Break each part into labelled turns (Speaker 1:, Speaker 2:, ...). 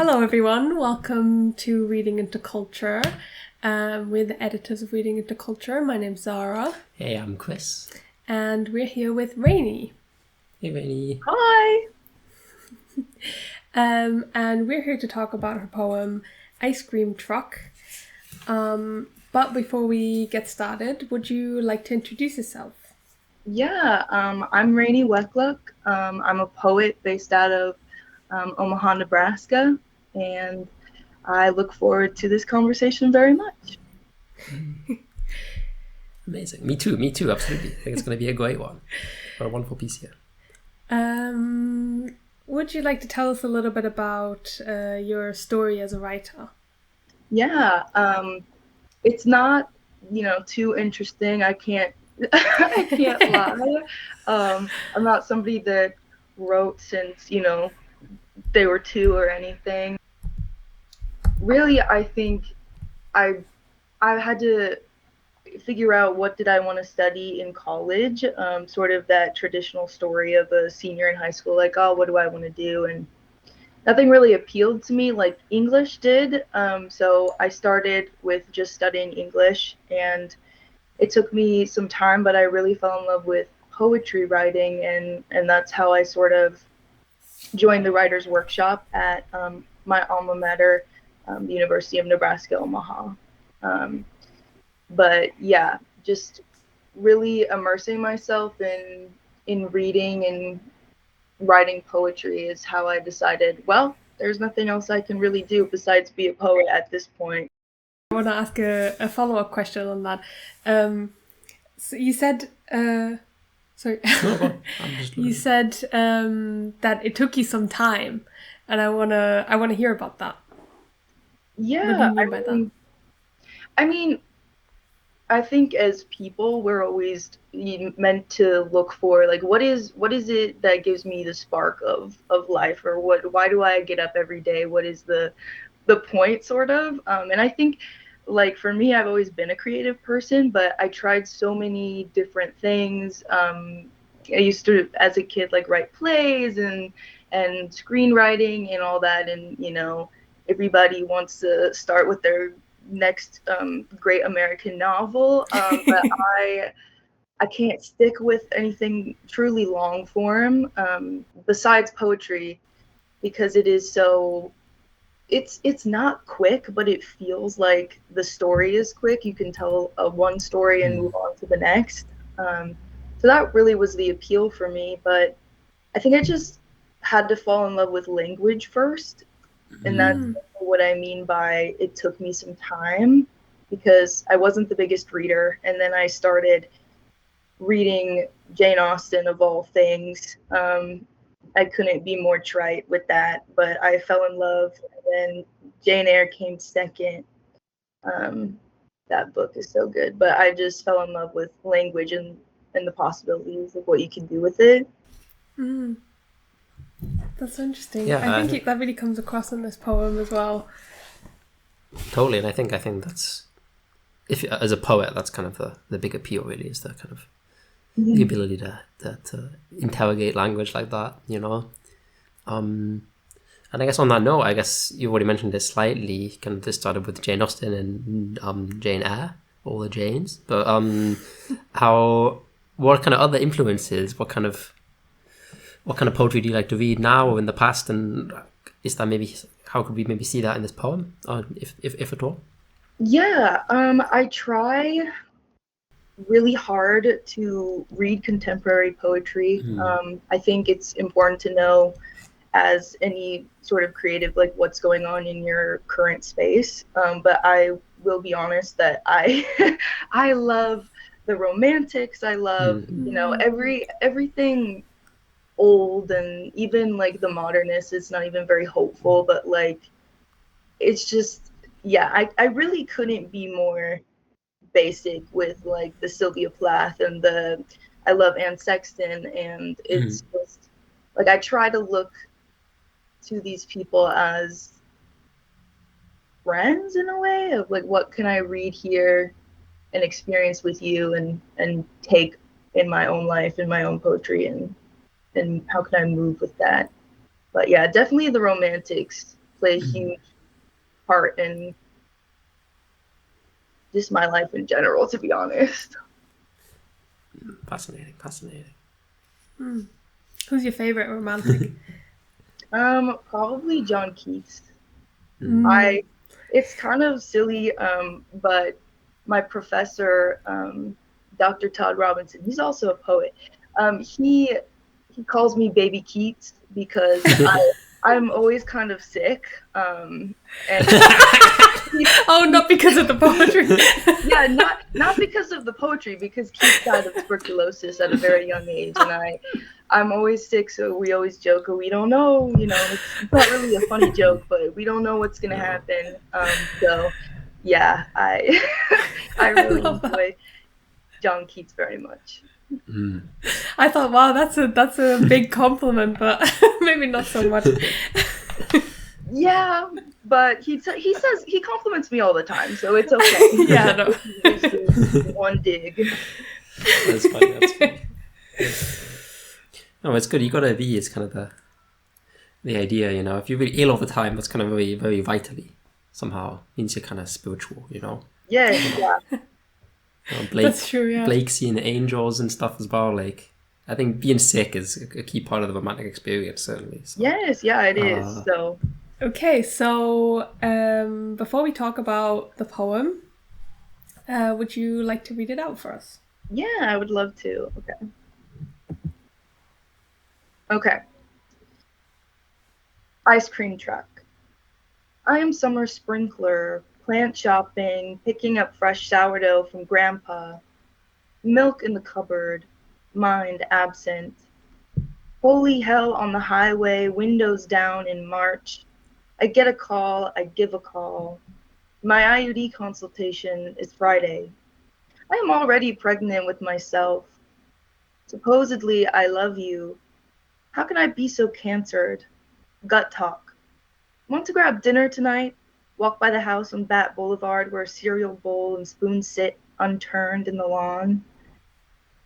Speaker 1: Hello, everyone. Welcome to Reading into Culture. We're the editors of Reading into Culture. My name's Zara.
Speaker 2: Hey, I'm Chris.
Speaker 1: And we're here with Rayni.
Speaker 2: Hey, Rayni.
Speaker 3: Hi!
Speaker 1: And we're here to talk about her poem, Ice Cream Truck. But before we get started, would you like to introduce yourself?
Speaker 3: Yeah, I'm Rayni Wekluk. I'm a poet based out of Omaha, Nebraska, and I look forward to this conversation very much.
Speaker 2: Amazing. Me too, absolutely. I think it's going to be a great one. What a wonderful piece here.
Speaker 1: Would you like to tell us a little bit about your story as a writer?
Speaker 3: Yeah, it's not, too interesting. I can't I can't lie. I'm not somebody that wrote since, they were two or anything. Really, I think I I had to figure out what did I want to study in college, sort of that traditional story of a senior in high school, like, oh, what do I want to do? And nothing really appealed to me like English did. So I started with just studying English, and it took me some time, but I really fell in love with poetry writing, and that's how I sort of joined the writer's workshop at my alma mater, the University of Nebraska, Omaha. Um, but yeah, just really immersing myself in reading and writing poetry is how I decided, well, there's nothing else I can really do besides be a poet at this point.
Speaker 1: I want to ask a follow-up question on that. So you said, sorry, you said that it took you some time, and I wanna hear about that.
Speaker 3: Yeah,
Speaker 1: What do you mean by that?
Speaker 3: I mean, I think as people, we're always meant to look for like what is it that gives me the spark of life, or why do I get up every day? What is the point, sort of? And I think, like, for me, I've always been a creative person, but I tried so many different things. I used to, as a kid, like write plays and screenwriting and all that, and everybody wants to start with their next great American novel, but I can't stick with anything truly long form, besides poetry, because it is so it's not quick, but it feels like the story is quick. You can tell one story and move on to the next. Um, so that really was the appeal for me. But I think I just had to fall in love with language first, and that's what I mean by it took me some time, because I wasn't the biggest reader, and then I started reading Jane Austen, of all things. I couldn't be more trite with that, but I fell in love, and then Jane Eyre came second. Um, that book is so good, but I just fell in love with language and the possibilities of what you can do with it.
Speaker 1: That's so interesting.
Speaker 2: Yeah,
Speaker 1: I think that really comes across in this poem as well.
Speaker 2: totally. And I think that's, if as a poet, that's kind of the big appeal. Really, is the kind of the ability to interrogate language like that. And I guess on that note, I guess you already mentioned this slightly. Kind of this started with Jane Austen and Jane Eyre, all the Janes. But what kind of other influences? What kind of poetry do you like to read now or in the past? And is that maybe, how could we maybe see that in this poem, if at all?
Speaker 3: Yeah, I try really hard to read contemporary poetry. I think it's important to know, as any sort of creative, like what's going on in your current space. But I will be honest that I I love the romantics. I love everything old, and even like the modernist. It's not even very hopeful, but like it's just, yeah. I really couldn't be more basic with like the Sylvia Plath and the I love Anne Sexton, and it's just like I try to look to these people as friends in a way of like, what can I read here and experience with you, and take in my own life, in my own poetry, and how can I move with that. But yeah, definitely the romantics play a huge part in just my life in general, to be honest.
Speaker 2: Fascinating.
Speaker 1: Who's your favorite romantic?
Speaker 3: Probably John Keats. It's kind of silly, but my professor, Dr. Todd Robinson, he's also a poet. He calls me Baby Keats because I'm always kind of sick. And
Speaker 1: oh, not because of the poetry.
Speaker 3: Yeah, not because of the poetry, because Keats died of tuberculosis at a very young age, and I'm always sick, so we always joke, we don't know, it's not really a funny joke, but we don't know what's gonna happen. So yeah, I really enjoy John Keats very much.
Speaker 1: I thought, wow, that's a big compliment, but maybe not so much.
Speaker 3: Yeah, but he says he compliments me all the time, so it's okay.
Speaker 1: Yeah, no.
Speaker 3: One dig.
Speaker 2: That's funny. No, it's good. You gotta be. It's kind of the idea, If you're really ill all the time, that's kind of very, very vitally somehow means you're kind of spiritual,
Speaker 3: Yeah.
Speaker 1: That's true. Yeah.
Speaker 2: Blake seeing angels and stuff as well. Like, I think being sick is a key part of the romantic experience, certainly. So,
Speaker 3: yes, yeah, it is. So.
Speaker 1: Okay, so before we talk about the poem, would you like to read it out for us?
Speaker 3: Yeah, I would love to. Okay. Ice cream truck. I am summer sprinkler, plant shopping, picking up fresh sourdough from grandpa. Milk in the cupboard, mind absent. Holy hell on the highway, windows down in March. I get a call, I give a call. My IUD consultation is Friday. I am already pregnant with myself. Supposedly, I love you. How can I be so cancered? Gut talk. Want to grab dinner tonight? Walk by the house on Bat Boulevard where a cereal bowl and spoon sit unturned in the lawn.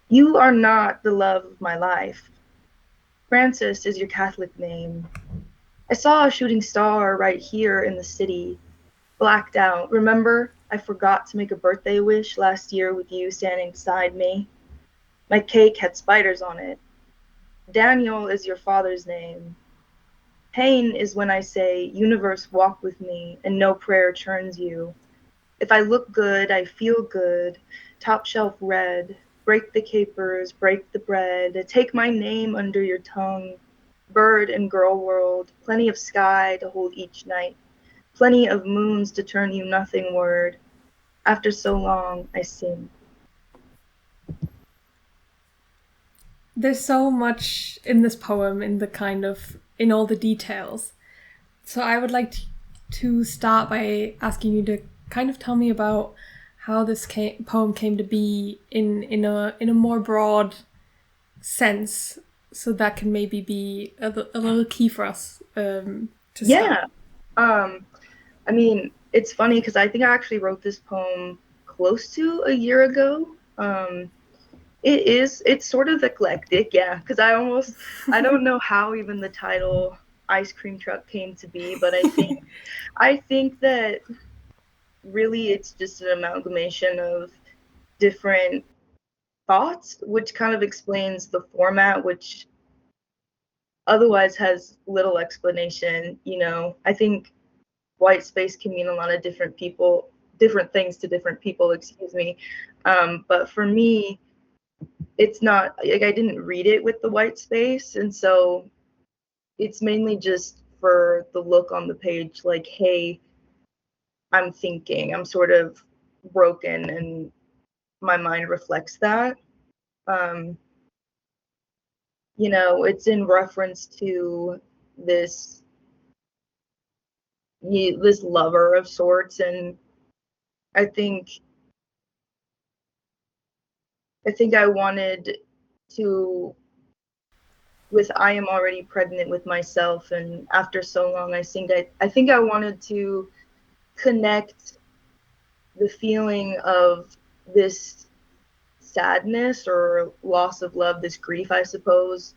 Speaker 3: You are not the love of my life. Francis is your Catholic name. I saw a shooting star right here in the city. Blacked out. Remember, I forgot to make a birthday wish last year with you standing beside me. My cake had spiders on it. Daniel is your father's name. Pain is when I say, universe, walk with me, and no prayer turns you. If I look good, I feel good. Top shelf red. Break the capers, break the bread. Take my name under your tongue. Bird and girl world. Plenty of sky to hold each night. Plenty of moons to turn you nothing word. After so long, I sing.
Speaker 1: There's so much in this poem, in all the details. So I would like to start by asking you to kind of tell me about how this poem came to be in a more broad sense, so that can maybe be a little key for us to start.
Speaker 3: I mean, it's funny because I think I actually wrote this poem close to a year ago. It's sort of eclectic, yeah, because I don't know how even the title Ice Cream Truck came to be, but I think that really it's just an amalgamation of different thoughts, which kind of explains the format, which otherwise has little explanation. I think white space can mean a lot of different things to different people, excuse me. But for me, it's not like I didn't read it with the white space, and so it's mainly just for the look on the page, like, hey, I'm thinking, I'm sort of broken, and my mind reflects that. It's in reference to this lover of sorts, and I think I wanted to, with I am already pregnant with myself, and after so long I think I wanted to connect the feeling of this sadness or loss of love, this grief, I suppose,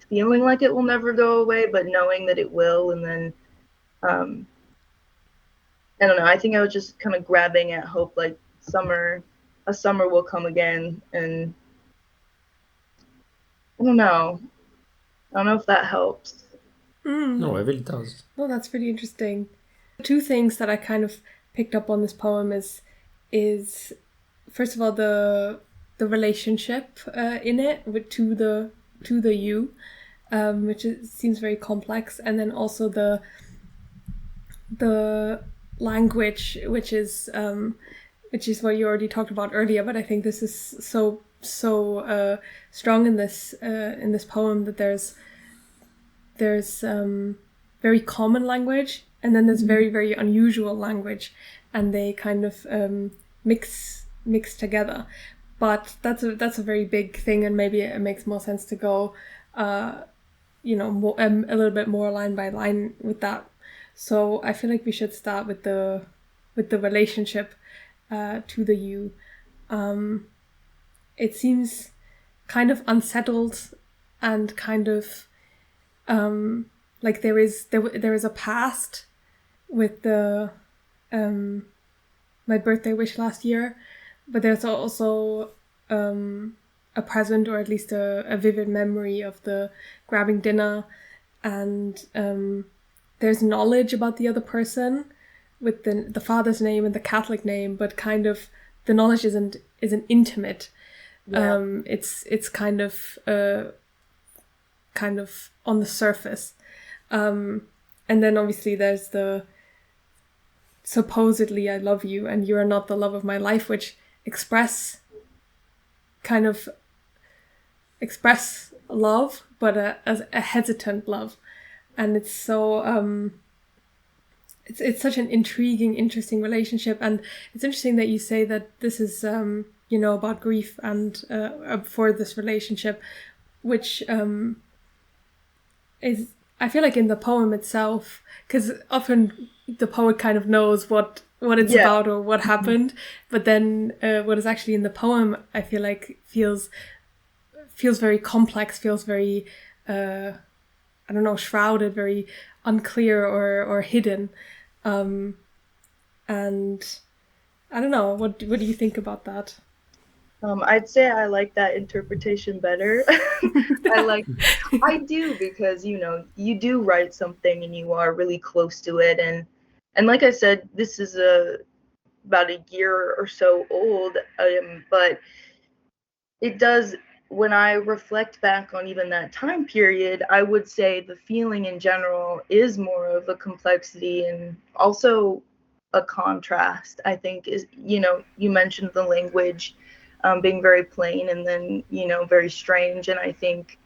Speaker 3: feeling like it will never go away, but knowing that it will, and then I don't know. I think I was just kind of grabbing at hope, like a summer will come again, and I don't know. I don't know if that helps.
Speaker 2: No, it really does.
Speaker 1: Well, that's pretty interesting. Two things that I kind of picked up on this poem is first of all the relationship in it to the you, which seems very complex, and then also the language, which is what you already talked about earlier. But I think this is so strong in this poem that there's very common language, and then there's very, very unusual language, and they kind of mix together. But that's a very big thing, and maybe it makes more sense to go a little bit more line by line with that. So I feel like we should start with the relationship to the you. It seems kind of unsettled and kind of like there is a past with the my birthday wish last year, but there's also a present, or at least a vivid memory of the grabbing dinner, and there's knowledge about the other person with the father's name and the Catholic name, but kind of the knowledge isn't intimate.
Speaker 3: Yeah.
Speaker 1: It's kind of on the surface, and then obviously there's the supposedly I love you and you are not the love of my life, which express love, but as a hesitant love. And it's so it's such an interesting relationship. And it's interesting that you say that this is about grief and for this relationship, which is, I feel like in the poem itself, because often the poet kind of knows what it's about or what happened, but then what is actually in the poem, I feel like feels very complex, feels very shrouded, very unclear or hidden, and I don't know, what do you think about that?
Speaker 3: I'd say I like that interpretation better. I do, because you do write something and you are really close to it, and like I said, this is about a year or so old, but it does, when I reflect back on even that time period, I would say the feeling in general is more of a complexity and also a contrast. I think is, you mentioned the language being very plain and then, very strange. And I think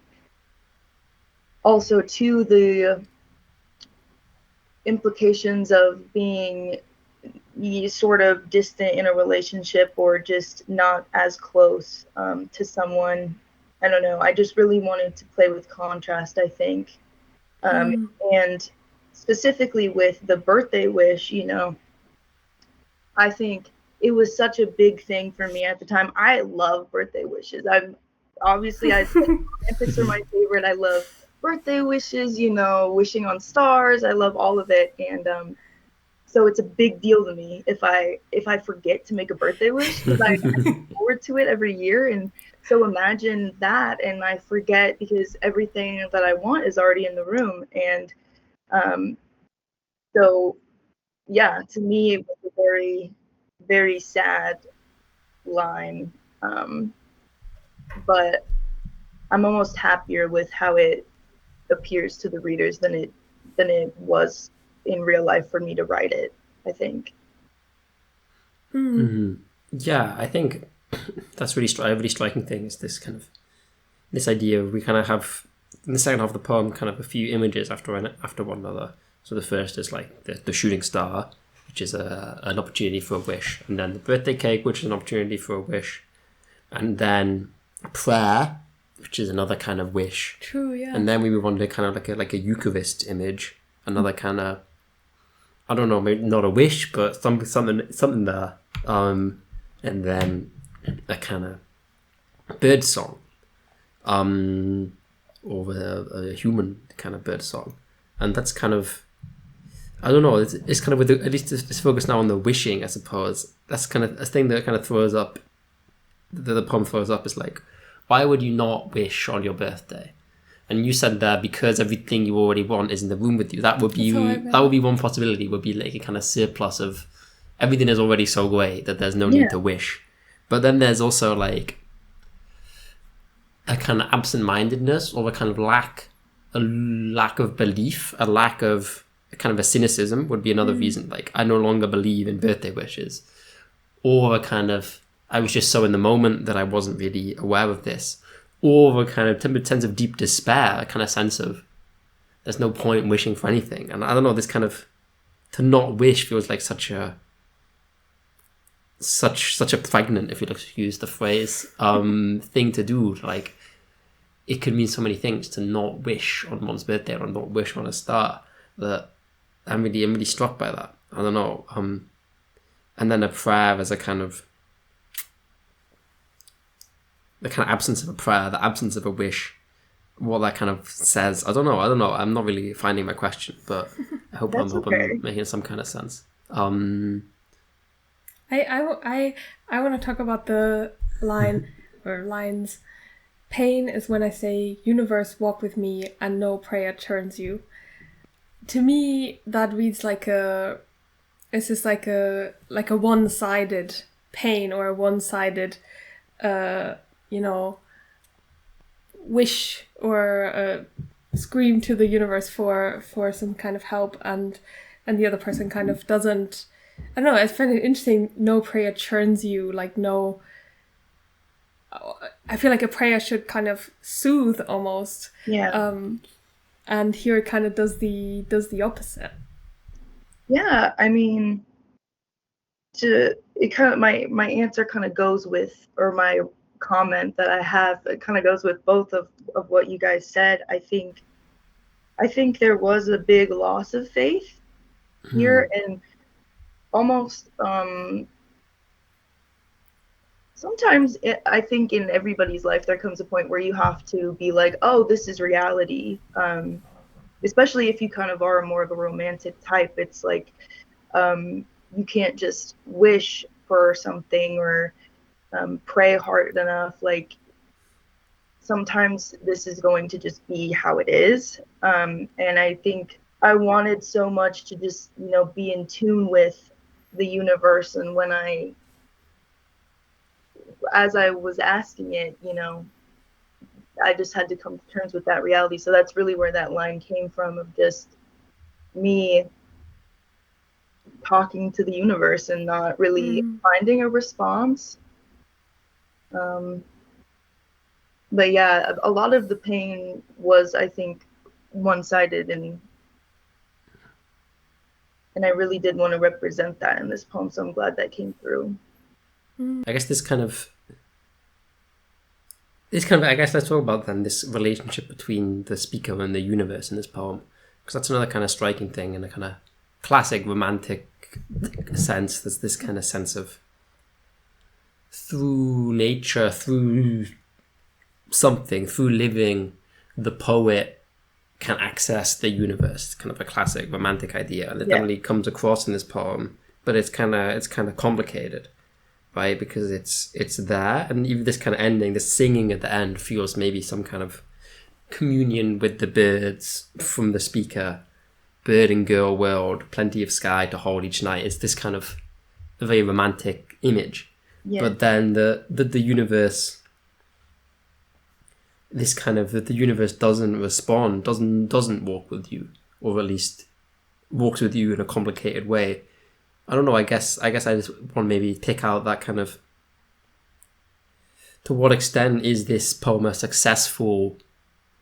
Speaker 3: also too the implications of being sort of distant in a relationship or just not as close to someone. I don't know. I just really wanted to play with contrast, I think. And specifically with the birthday wish, I think it was such a big thing for me at the time. I love birthday wishes. Romantics are my favorite. I love birthday wishes, wishing on stars. I love all of it. And so it's a big deal to me if I forget to make a birthday wish, because I look forward to it every year. And so imagine that, and I forget because everything that I want is already in the room. And so yeah, to me it was a very, very sad line. But I'm almost happier with how it appears to the readers than it was in real life for me to write it, I think.
Speaker 2: Yeah, I think that's a really striking thing, is this kind of this idea of we kind of have in the second half of the poem kind of a few images after one another. So the first is like the shooting star, which is an opportunity for a wish, and then the birthday cake, which is an opportunity for a wish, and then prayer, which is another kind of wish.
Speaker 1: True, yeah.
Speaker 2: And then we move on to kind of like a Eucharist image, another kind of, I don't know, maybe not a wish, but something there. And then a kind of bird song, or a human kind of bird song, and that's kind of, I don't know. It's kind of with at least it's focused now on the wishing, I suppose. That's kind of a thing that kind of throws up. The poem throws up is like, why would you not wish on your birthday? And you said that because everything you already want is in the room with you. That would be one possibility. Would be like a kind of surplus of everything is already so great that there's no need to wish. But then there's also like a kind of absent-mindedness or a kind of lack of belief, a lack of kind of a cynicism would be another reason. Like, I no longer believe in birthday wishes, or a kind of, I was just so in the moment that I wasn't really aware of this, or a kind of sense of deep despair, a kind of sense of there's no point in wishing for anything. And I don't know, this kind of, to not wish feels like such a pregnant, if you like to use the phrase, thing to do. Like, it could mean so many things to not wish on one's birthday or not wish on a star, that I'm really struck by that. I don't know. And then a prayer as a kind of, the kind of absence of a prayer, the absence of a wish, what that kind of says. I don't know. I'm not really finding my question, but I hope I'm making some kind of sense.
Speaker 1: I want to talk about the line or lines. Pain is when I say, universe, walk with me, and no prayer turns you. To me, that reads like it's just like a one-sided pain or a one-sided, wish or scream to the universe for some kind of help, and the other person kind of doesn't. I don't know. I find it interesting. No prayer churns you. Like, no. I feel like a prayer should kind of soothe almost.
Speaker 3: Yeah.
Speaker 1: And here it kind of does the opposite.
Speaker 3: Yeah, I mean, my answer kind of goes with, or my comment that I have, it kind of goes with both of what you guys said. I think there was a big loss of faith here, and almost sometimes I think in everybody's life there comes a point where you have to be like, oh, this is reality. Especially if you kind of are more of a romantic type, it's like you can't just wish for something or pray hard enough. Like, sometimes this is going to just be how it is. And I think I wanted so much to just, be in tune with the universe. And as I was asking it, I just had to come to terms with that reality. So that's really where that line came from, of just me talking to the universe and not really finding a response. But yeah, a lot of the pain was, I think, one-sided, and I really did want to represent that in this poem, so I'm glad that came through.
Speaker 2: I guess let's talk about then this relationship between the speaker and the universe in this poem, because that's another kind of striking thing in a kind of classic romantic sense. There's this kind of sense of, through nature, through something, through living, the poet can access the universe. It's kind of a classic romantic idea, and it definitely comes across in this poem, but it's kind of complicated, right? Because it's there, and even this kind of ending, the singing at the end feels maybe some kind of communion with the birds from the speaker. Bird and girl world, plenty of sky to hold each night. It's this kind of a very romantic image. Yeah. But then the universe, this kind of, the universe doesn't respond, doesn't walk with you, or at least walks with you in a complicated way. I don't know, I guess I just want to maybe pick out that kind of, to what extent is this poem a successful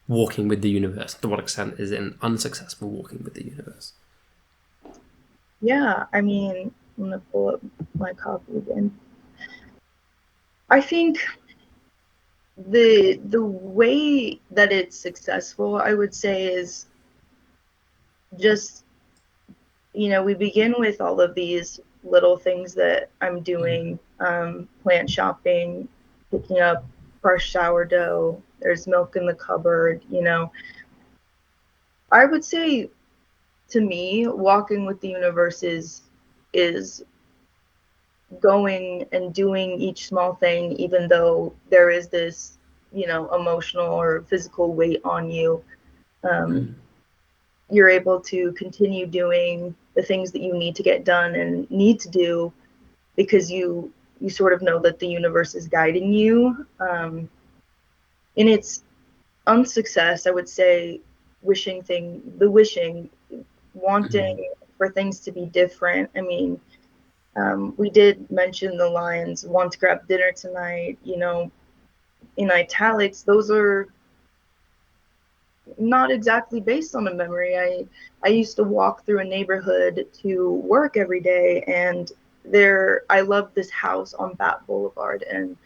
Speaker 2: walking with the universe? To what extent is it an unsuccessful walking with the universe?
Speaker 3: Yeah, I mean, I'm going to pull up my copy again. I think the way that it's successful, I would say, is just, we begin with all of these little things that I'm doing, plant shopping, picking up fresh sourdough, there's milk in the cupboard, I would say to me, walking with the universe is going and doing each small thing, even though there is this, emotional or physical weight on you. You're able to continue doing the things that you need to get done and need to do because you sort of know that the universe is guiding you. In its unsuccess, I would say wanting for things to be different. I mean, we did mention the lines, want to grab dinner tonight, in italics. Those are not exactly based on a memory. I used to walk through a neighborhood to work every day, and I love this house on Bat Boulevard, and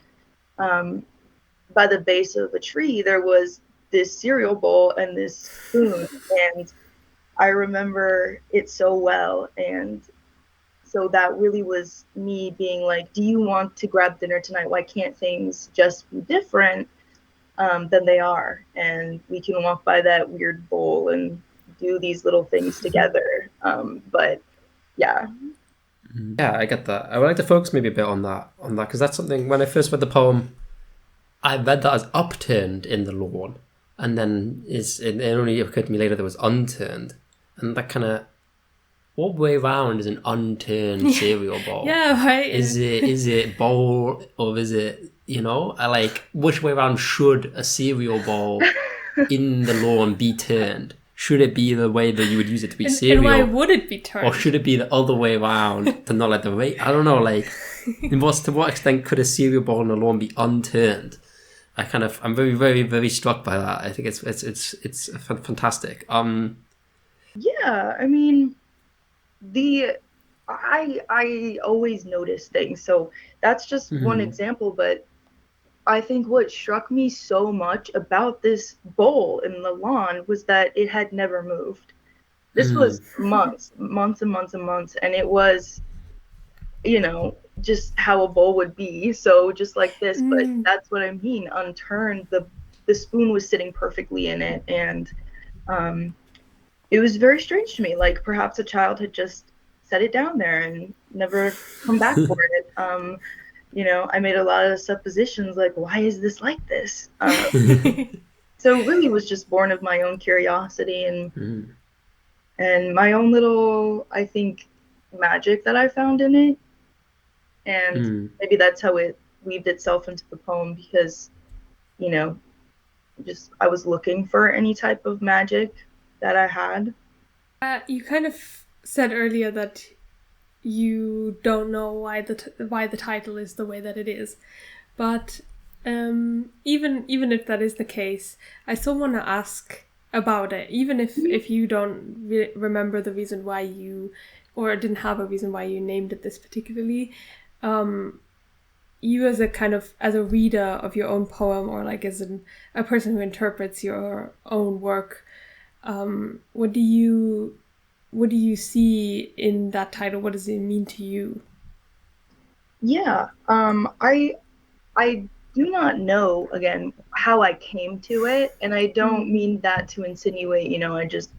Speaker 3: by the base of a tree there was this cereal bowl and this spoon, and I remember it so well. And so that really was me being like, do you want to grab dinner tonight? Why can't things just be different than they are? And we can walk by that weird bowl and do these little things together. But yeah.
Speaker 2: Yeah, I get that. I would like to focus maybe a bit on that, because that's something, when I first read the poem, I read that as upturned in the lawn, and then it only occurred to me later that it was unturned. And that kind of, what way round is an unturned cereal bowl?
Speaker 1: Yeah, right.
Speaker 2: Is it bowl, or is it, which way round should a cereal bowl in the lawn be turned? Should it be the way that you would use it to be cereal?
Speaker 1: And why would it be turned?
Speaker 2: Or should it be the other way around to not let the way? I don't know. To what extent could a cereal bowl in the lawn be unturned? I'm very, very, very struck by that. I think it's fantastic.
Speaker 3: Yeah, I mean, I always notice things, so that's just one example. But I think what struck me so much about this bowl in the lawn was that it had never moved. This was months and months and months, and it was, just how a bowl would be. So just like this, but that's what I mean. Unturned, the spoon was sitting perfectly in it, and it was very strange to me. Like perhaps a child had just set it down there and never come back for it. I made a lot of suppositions, like, why is this like this? So it really was just born of my own curiosity and my own little, I think, magic that I found in it. And maybe that's how it weaved itself into the poem, because, I was looking for any type of magic that I had.
Speaker 1: You kind of said earlier that you don't know why the title is the way that it is, but even if that is the case, I still want to ask about it, even if you don't remember the reason why you, or didn't have a reason why you named it this particularly. You as a reader of your own poem, or like as a person who interprets your own work, what do you see in that title? What does it mean to you?
Speaker 3: Yeah, I do not know, again, how I came to it, and I don't mean that to insinuate, I just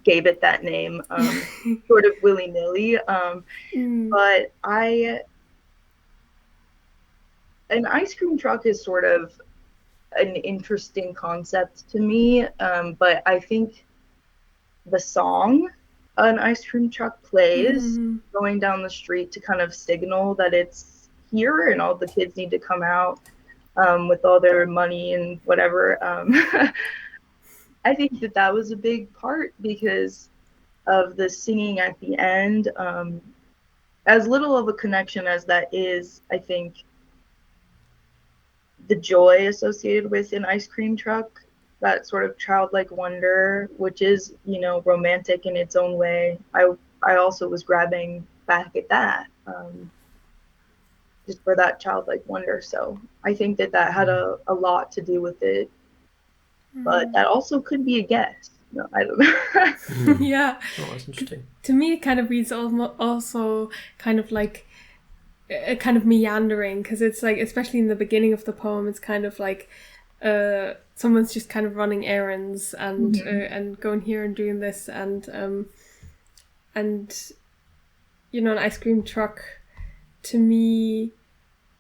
Speaker 3: gave it that name, sort of willy-nilly. But an ice cream truck is sort of an interesting concept to me, but I think the song an ice cream truck plays going down the street to kind of signal that it's here and all the kids need to come out with all their money and whatever. I think that was a big part because of the singing at the end. As little of a connection as that is, I think the joy associated with an ice cream truck, that sort of childlike wonder, which is, romantic in its own way. I also was grabbing back at that, just for that childlike wonder. So I think that had a lot to do with it, but that also could be a guess. No, I don't know.
Speaker 1: Yeah.
Speaker 2: Oh, that's interesting.
Speaker 1: To me, it kind of reads also kind of like a kind of meandering, because it's like, especially in the beginning of the poem, it's kind of like someone's just kind of running errands and going here and doing this, and and an ice cream truck, to me,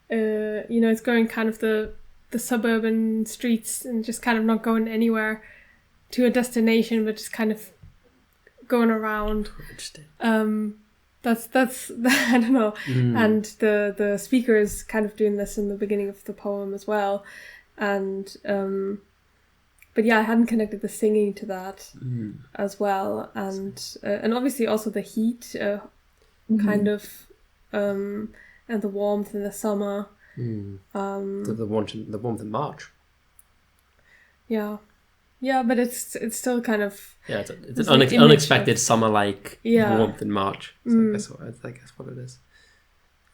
Speaker 1: it's going kind of the suburban streets and just kind of not going anywhere to a destination, but just kind of going around. That's I don't know. And the speaker is kind of doing this in the beginning of the poem as well, and but yeah, I hadn't connected the singing to that as well, and obviously also the heat, kind of, and the warmth in the summer.
Speaker 2: The warmth in March.
Speaker 1: Yeah, but it's still kind of
Speaker 2: it's an unexpected summer-like warmth in March. So I guess what it is.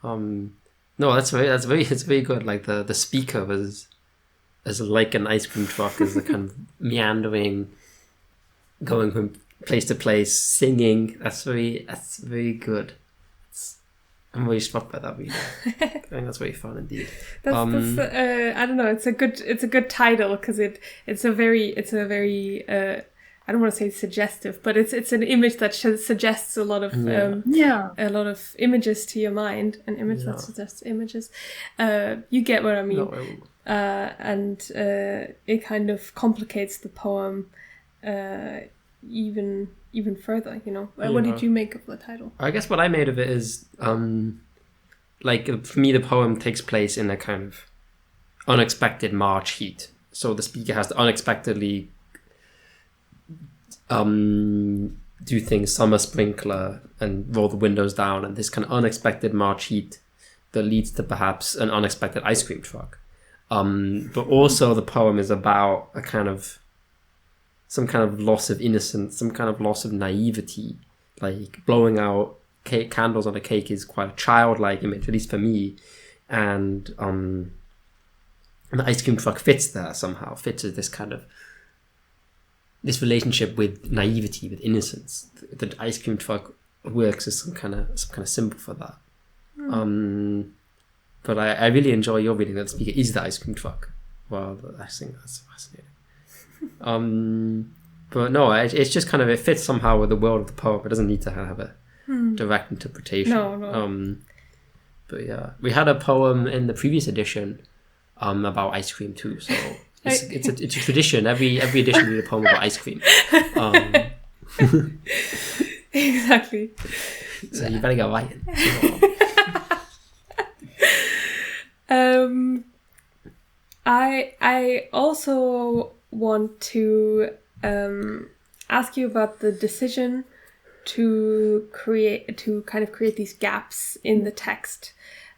Speaker 2: No, it's very good. Like the speaker was as like an ice cream truck, as the kind of meandering, going from place to place, singing. That's very good. I'm very struck by that video. I think that's very fun indeed.
Speaker 1: That's I don't know. It's a good title because it's a very I don't want to say suggestive, but it's an image that suggests a lot of a lot of images to your mind. An image that suggests images. You get what I mean.
Speaker 2: No, I won't.
Speaker 1: And it kind of complicates the poem even further, What did you make of the title?
Speaker 2: I guess what I made of it is, like, for me, the poem takes place in a kind of unexpected March heat. So the speaker has to unexpectedly do things, summer sprinkler, and roll the windows down, and this kind of unexpected March heat that leads to perhaps an unexpected ice cream truck. But also the poem is about some kind of loss of innocence, some kind of loss of naivety. Like blowing out candles on a cake is quite a childlike image, at least for me. And the ice cream truck fits there somehow, fits this kind of this relationship with naivety, with innocence. The ice cream truck works as some kind of symbol for that. But I really enjoy your reading that the speaker is the ice cream truck. Well, I think that's fascinating. But no, it's just kind of, it fits somehow with the world of the poem. It doesn't need to have a direct interpretation.
Speaker 1: No.
Speaker 2: But yeah, we had a poem in the previous edition about ice cream too. So it's a tradition. Every edition we read a poem about ice cream.
Speaker 1: Exactly.
Speaker 2: So you better get writing.
Speaker 1: I also want to ask you about the decision to kind of create these gaps in the text.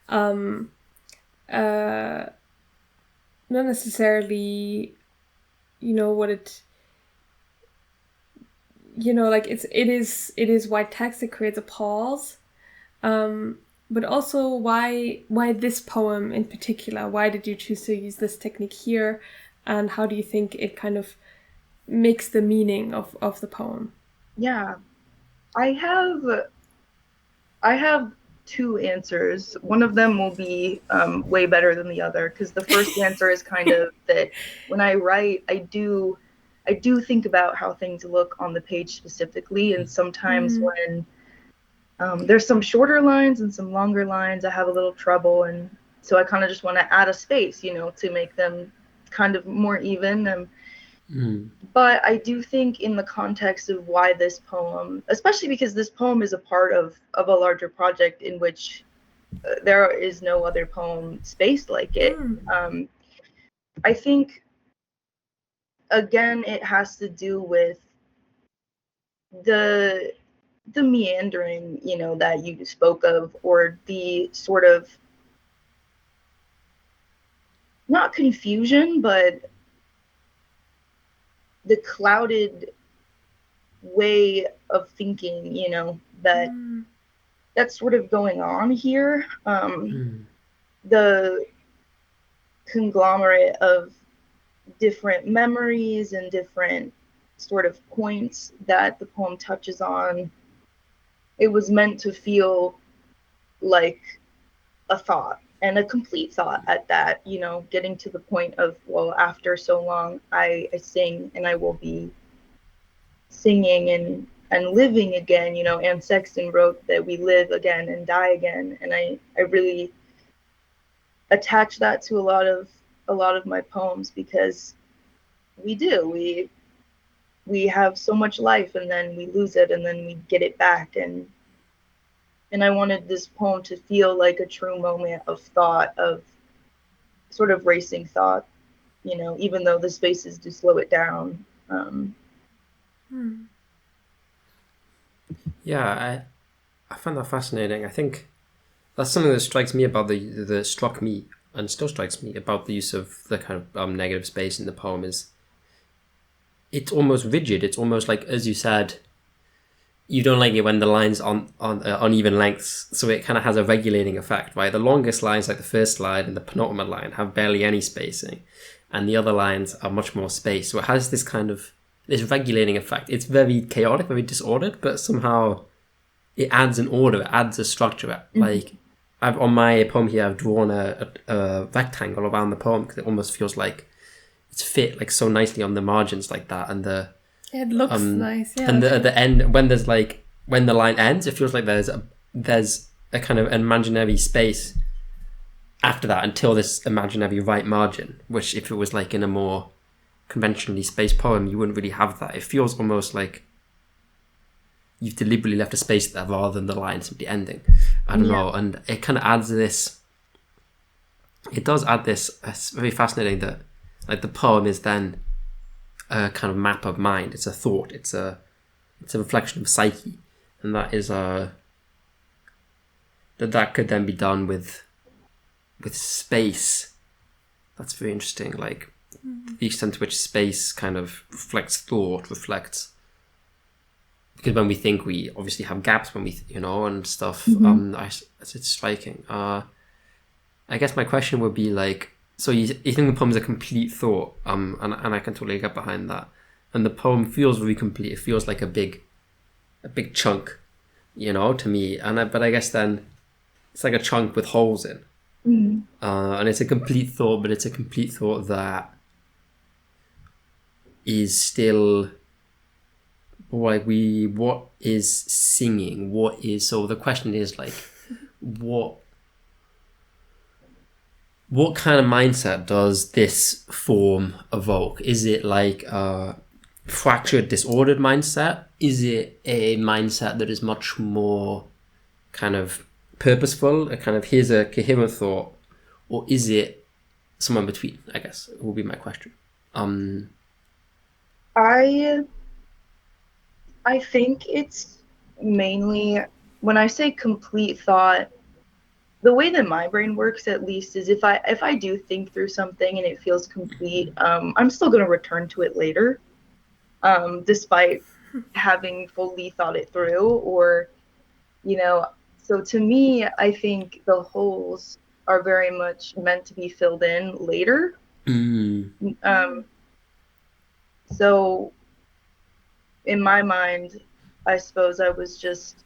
Speaker 1: Not necessarily, what it, like it is white text. It creates a pause. But also why this poem in particular? Why did you choose to use this technique here? And how do you think it kind of makes the meaning of the poem?
Speaker 3: Yeah, I have two answers. One of them will be way better than the other, because the first answer is kind of that when I write, I do think about how things look on the page specifically, and sometimes when there's some shorter lines and some longer lines, I have a little trouble, and so I kind of just want to add a space, to make them kind of more even. But I do think in the context of why this poem, especially because this poem is a part of a larger project in which there is no other poem spaced like it. I think, again, it has to do with the meandering, that you spoke of, or the sort of, not confusion, but the clouded way of thinking, that's sort of going on here. The conglomerate of different memories and different sort of points that the poem touches on, it was meant to feel like a thought, and a complete thought at that, getting to the point of, well, after so long, I sing, and I will be singing and living again. You know, Anne Sexton wrote that we live again and die again, and I really attach that to a lot of my poems, because we do. We have so much life, and then we lose it, and then we get it back. And I wanted this poem to feel like a true moment of thought, of sort of racing thought, you know, even though the spaces do slow it down.
Speaker 2: Yeah, I find that fascinating. I think that's something that strikes me about that struck me and still strikes me about the use of the kind of negative space in the poem is it's almost rigid. It's almost like, as you said, you don't like it when the lines on uneven lengths, so it kind of has a regulating effect, right? The longest lines, like the first line and the penultimate line, have barely any spacing, and the other lines are much more spaced. So it has this kind of this regulating effect. It's very chaotic, very disordered, but somehow it adds an order, it adds a structure. Like on my poem here, I've drawn a rectangle around the poem because it almost feels like it's fit like so nicely on the margins like that, and the
Speaker 1: it looks nice, yeah.
Speaker 2: And at the end, when there's like when the line ends, it feels like there's a kind of imaginary space after that until this imaginary right margin. Which, if it was like in a more conventionally spaced poem, you wouldn't really have that. It feels almost like you've deliberately left a space there rather than the line simply ending. I don't know, and it kind of adds this. It does add this. It's very fascinating that like the poem is then a kind of map of mind. It's a thought. It's a reflection of psyche, and that is that could then be done with space. That's very interesting. Like the extent to which space kind of reflects thought, reflects. Because when we think, we obviously have gaps when we, and stuff. It's striking. I guess my question would be like, so you think the poem is a complete thought, and I can totally get behind that. And the poem feels really complete. It feels like a big chunk, to me. But I guess then it's like a chunk with holes in. And it's a complete thought, but it's a complete thought that is still like what is singing? So the question is like, what kind of mindset does this form evoke? Is it like a fractured, disordered mindset? Is it a mindset that is much more kind of purposeful, a kind of here's a coherent thought, or is it somewhere in between? I guess will be my question.
Speaker 3: I think it's mainly, when I say complete thought, the way that my brain works, at least, is if I do think through something and it feels complete, I'm still going to return to it later, despite having fully thought it through. Or, so to me, I think the holes are very much meant to be filled in later. So in my mind, I suppose I was just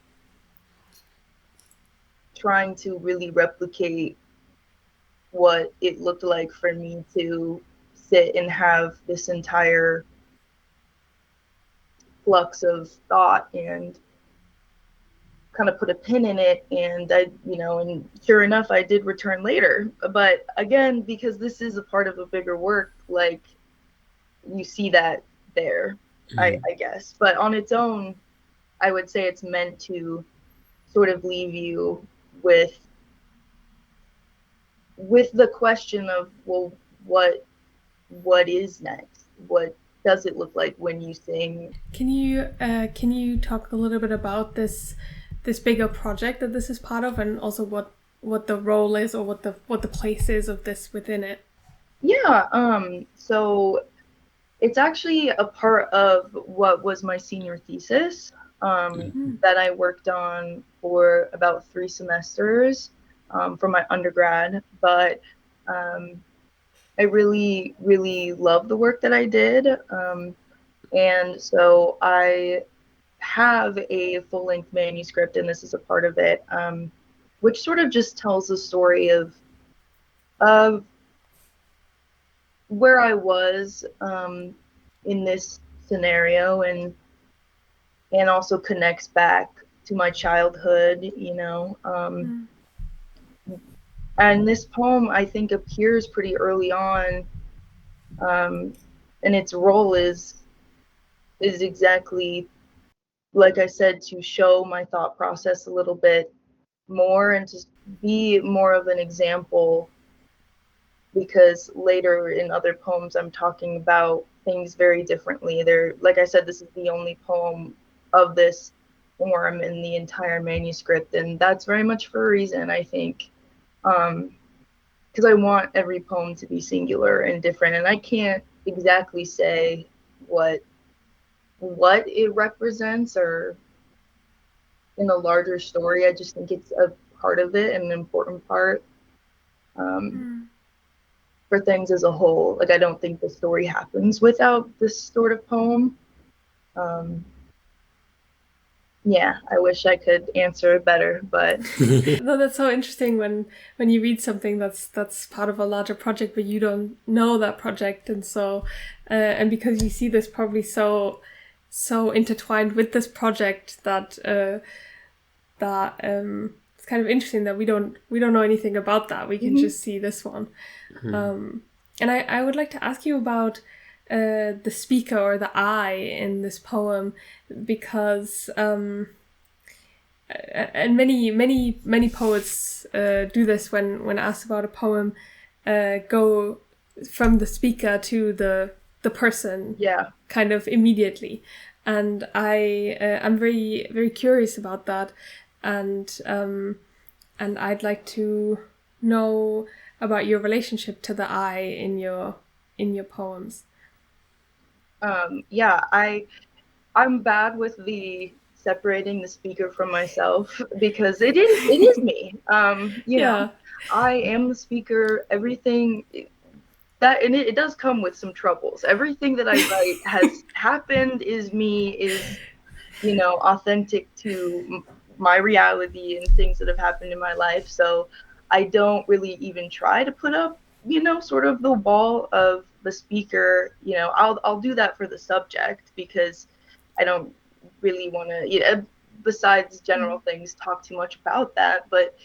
Speaker 3: trying to really replicate what it looked like for me to sit and have this entire flux of thought and kind of put a pin in it. And and sure enough, I did return later. But again, because this is a part of a bigger work, like, you see that there, I guess. But on its own, I would say it's meant to sort of leave you with the question of, well, what is next? What does it look like when you sing?
Speaker 1: Can you talk a little bit about this bigger project that this is part of, and also what the role is, or what the place is of this within it?
Speaker 3: Yeah. So it's actually a part of what was my senior thesis, that I worked on for about 3 semesters, for my undergrad. But I really, really love the work that I did. And so I have a full-length manuscript, and this is a part of it, which sort of just tells the story of where I was in this scenario. And and also connects back to my childhood, you know. And this poem, I think, appears pretty early on, and its role is exactly, like I said, to show my thought process a little bit more and to be more of an example, because later in other poems I'm talking about things very differently. They're, like I said, this is the only poem of this form in the entire manuscript, and that's very much for a reason, I think. Because I want every poem to be singular and different, and I can't exactly say what it represents or in a larger story. I just think it's a part of it and an important part, for things as a whole. Like, I don't think the story happens without this sort of poem. Yeah, I wish I could answer better, but
Speaker 1: No, that's so interesting when you read something that's part of a larger project, but you don't know that project, and so and because you see this probably so intertwined with this project that it's kind of interesting that we don't know anything about that. We can just see this one. And I would like to ask you about the speaker or the I in this poem, because and many poets do this when asked about a poem, go from the speaker to the person, kind of immediately. And I'm very, very curious about that, and I'd like to know about your relationship to the I in your poems.
Speaker 3: Yeah, I'm bad with the separating the speaker from myself, because it is me. You know, I am the speaker. Everything that, and it does come with some troubles. Everything that I write has happened, is me, is, you know, authentic to my reality and things that have happened in my life. So I don't really even try to put up, you know, sort of the wall of the speaker. You know, I'll do that for the subject, because I don't really want to, you know, besides general things, talk too much about that. But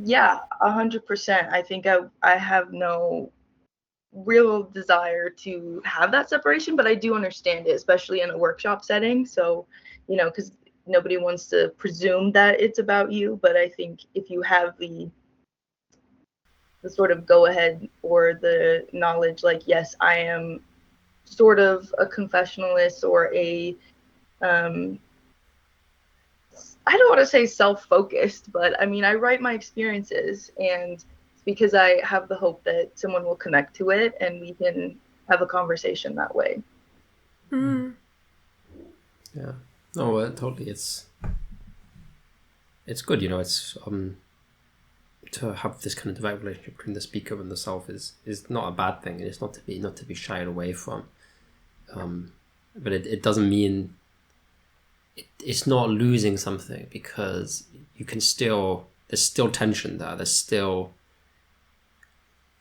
Speaker 3: yeah, 100%. I think I have no real desire to have that separation, but I do understand it, especially in a workshop setting. So, you know, because nobody wants to presume that it's about you, but I think if you have the sort of go ahead or the knowledge, like, yes, I am sort of a confessionalist or a I don't want to say self-focused, but I mean, I write my experiences, and it's because I have the hope that someone will connect to it and we can have a conversation that way.
Speaker 2: Yeah. No, totally. It's good, you know. It's to have this kind of direct relationship between the speaker and the self is not a bad thing. It's not to be shied away from. But it doesn't mean it's not losing something, because you can still, there's still tension there. There's still,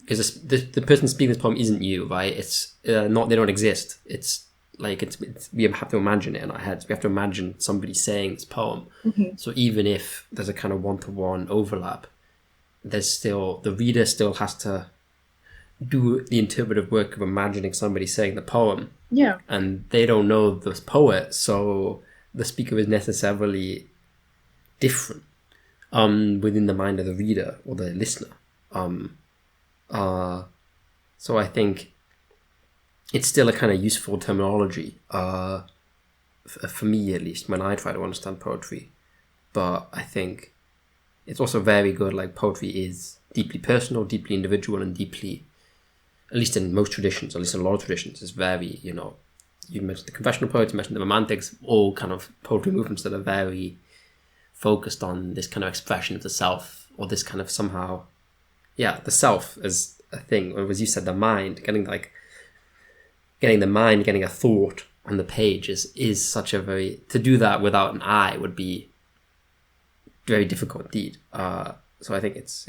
Speaker 2: because the person speaking this poem isn't you, right? It's not, they don't exist. It's like it's we have to imagine it in our heads. We have to imagine somebody saying this poem. So even if there's a kind of one-to-one overlap, there's still, the reader still has to do the interpretive work of imagining somebody saying the poem.
Speaker 3: Yeah.
Speaker 2: And they don't know the poet, so the speaker is necessarily different within the mind of the reader or the listener. So I think it's still a kind of useful terminology, for me at least, when I try to understand poetry. But I think it's also very good, like, poetry is deeply personal, deeply individual, and deeply, at least in most traditions, at least in a lot of traditions, is very, you know, you mentioned the confessional poets, you mentioned the romantics, all kind of poetry movements that are very focused on this kind of expression of the self, or this kind of somehow, the self as a thing, or as you said, the mind, getting the mind, getting a thought on the page is such a very, to do that without an I would be very difficult indeed. So I think it's,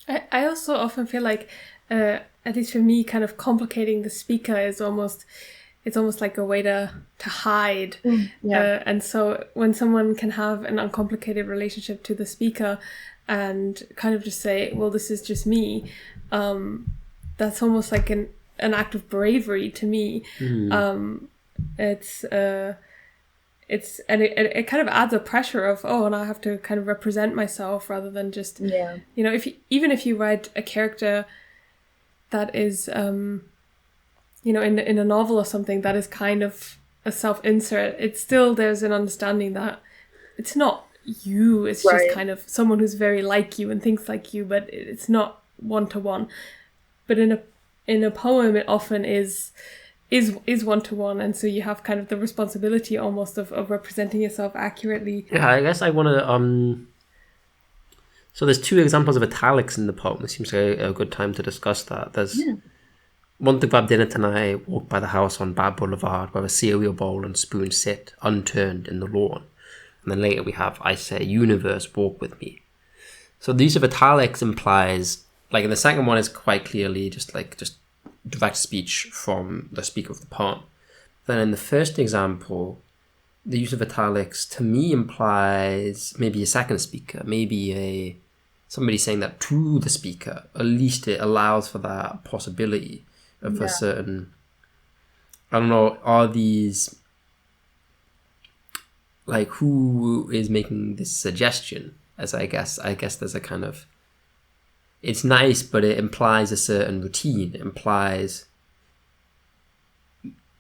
Speaker 1: I also often feel like, at least for me, kind of complicating the speaker is almost, it's almost like a way to hide.
Speaker 3: Yeah.
Speaker 1: And so when someone can have an uncomplicated relationship to the speaker and kind of just say, well, this is just me, that's almost like an act of bravery to me. It kind of adds a pressure of, oh, and I have to kind of represent myself rather than just,
Speaker 3: Yeah.
Speaker 1: you know, even if you write a character that is, you know, in a novel or something that is kind of a self-insert, it's still, there's an understanding that it's not you, it's
Speaker 3: Right.
Speaker 1: just kind of someone who's very like you and thinks like you, but it's not one-to-one. But in a poem, it often is one-to-one, and so you have kind of the responsibility almost of representing yourself accurately.
Speaker 2: Yeah, I guess I want to so there's two examples of italics in the poem. It seems like a good time to discuss that. There's want to grab dinner tonight, walk by the house on Bad Boulevard where a cereal bowl and spoon sit unturned in the lawn. And then later we have, I say, universe, walk with me. So the use of italics implies, like in the second one is quite clearly just direct speech from the speaker of the poem. Then in the first example, the use of italics to me implies maybe a second speaker, maybe somebody saying that to the speaker. At least it allows for that possibility of a certain, I don't know, are these, like, who is making this suggestion? As I guess there's a kind of, it's nice, but it implies a certain routine. It implies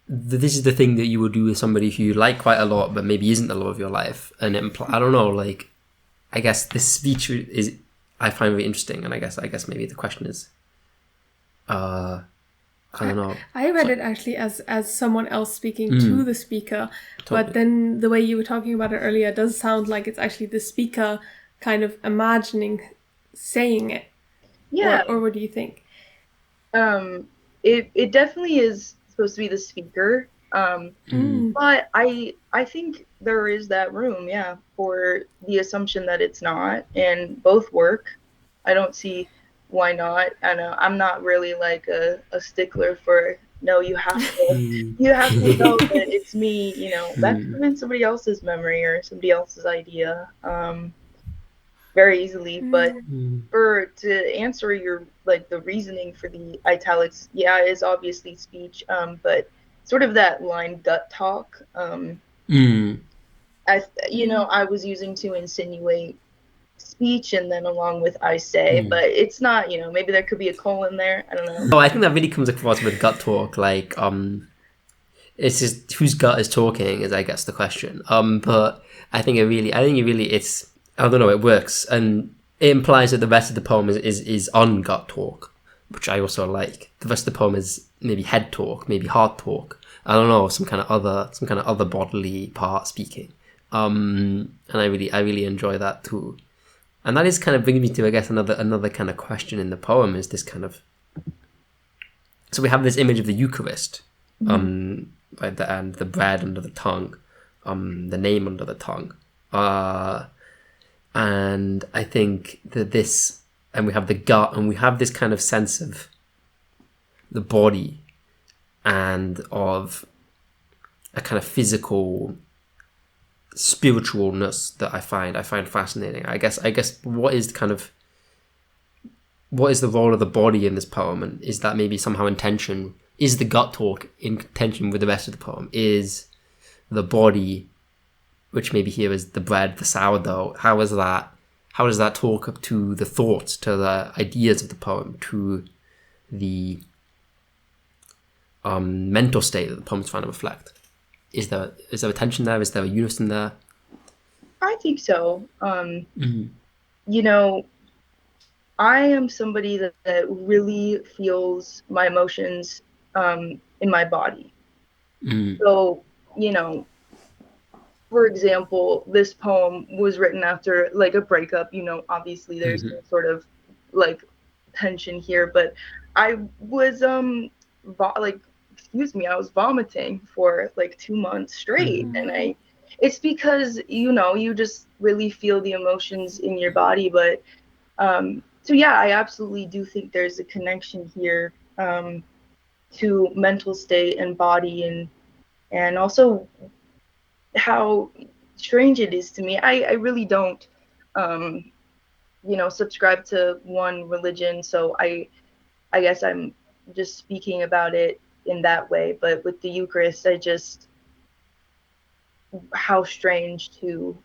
Speaker 2: that this is the thing that you will do with somebody who you like quite a lot, but maybe isn't the love of your life. And I don't know, like, I guess this speech is, I find really interesting. And I guess maybe the question is, I don't know.
Speaker 1: I read it actually as someone else speaking to the speaker, totally. But then the way you were talking about it earlier does sound like it's actually the speaker kind of imagining saying it.
Speaker 3: Yeah.
Speaker 1: Or what do you think?
Speaker 3: It definitely is supposed to be the speaker. But I think there is that room, for the assumption that it's not, and both work. I don't see why not. I know I'm not really like a stickler for, no, you have to know that it's me, you know. That could have been somebody else's memory or somebody else's idea. Very easily, but to answer your, like, the reasoning for the italics, is obviously speech, but sort of that line gut talk, I was using to insinuate speech, and then along with I say, but it's not, maybe there could be a colon there, I don't know.
Speaker 2: No, I think that really comes across with gut talk, like, it's just whose gut is talking is, I guess, the question. But I think it really, it's, I don't know, it works, and it implies that the rest of the poem is on gut talk, which I also like. The rest of the poem is maybe head talk, maybe heart talk. I don't know, some kind of other bodily part speaking. And I really enjoy that too. And that is kind of bringing me to, I guess, another kind of question in the poem is this kind of. So we have this image of the Eucharist, and the bread under the tongue, the name under the tongue. And I think that this, and we have the gut, and we have this kind of sense of the body and of a kind of physical spiritualness that I find fascinating. I guess what is the role of the body in this poem, and is that maybe somehow in tension? Is the gut talk in tension with the rest of the poem? Is the body, which maybe here is the bread, the sourdough, how does that talk to the thoughts, to the ideas of the poem, to the mental state that the poem's trying to reflect? Is there a tension there? Is there a unison there?
Speaker 3: I think so. I am somebody that really feels my emotions in my body. So, for example, this poem was written after, like, a breakup. Obviously there's no sort of, like, tension here, but I was I was vomiting for like 2 months straight, and it's because you just really feel the emotions in your body. But so I absolutely do think there's a connection here to mental state and body, and and also how strange it is to me. I really don't, subscribe to one religion, so I guess I'm just speaking about it in that way. But with the Eucharist, how strange to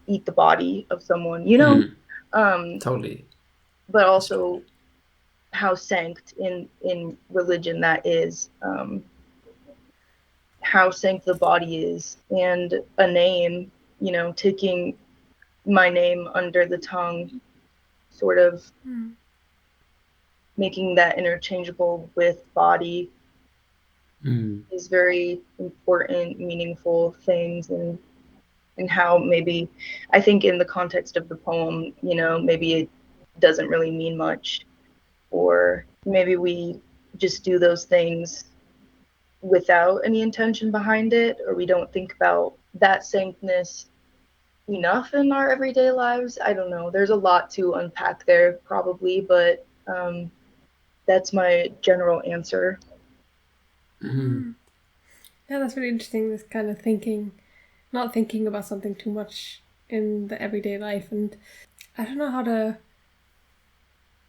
Speaker 3: eat the body of someone,
Speaker 2: Totally.
Speaker 3: but also how sanct in religion that is, how sanct the body is, and a name, taking my name under the tongue, sort of making that interchangeable with body is very important, meaningful things, and how maybe I think in the context of the poem, maybe it doesn't really mean much, or maybe we just do those things without any intention behind it, or we don't think about that sanctness enough in our everyday lives. I don't know. There's a lot to unpack there, probably, but that's my general answer.
Speaker 1: Yeah, that's really interesting. This kind of not thinking about something too much in the everyday life. And I don't know how to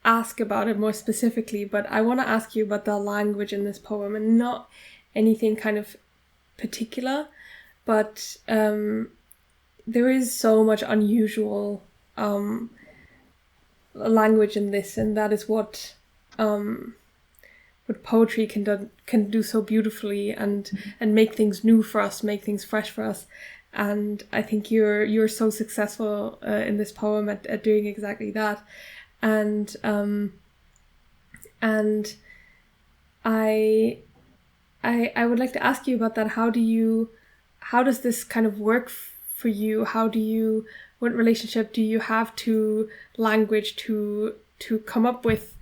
Speaker 1: ask about it more specifically, but I want to ask you about the language in this poem, and not anything kind of particular, but there is so much unusual language in this, and that is what poetry can do so beautifully, and make things new for us, make things fresh for us. And I think you're so successful in this poem at doing exactly that. And I would like to ask you about that. How does this kind of work for you? What relationship do you have to language to come up with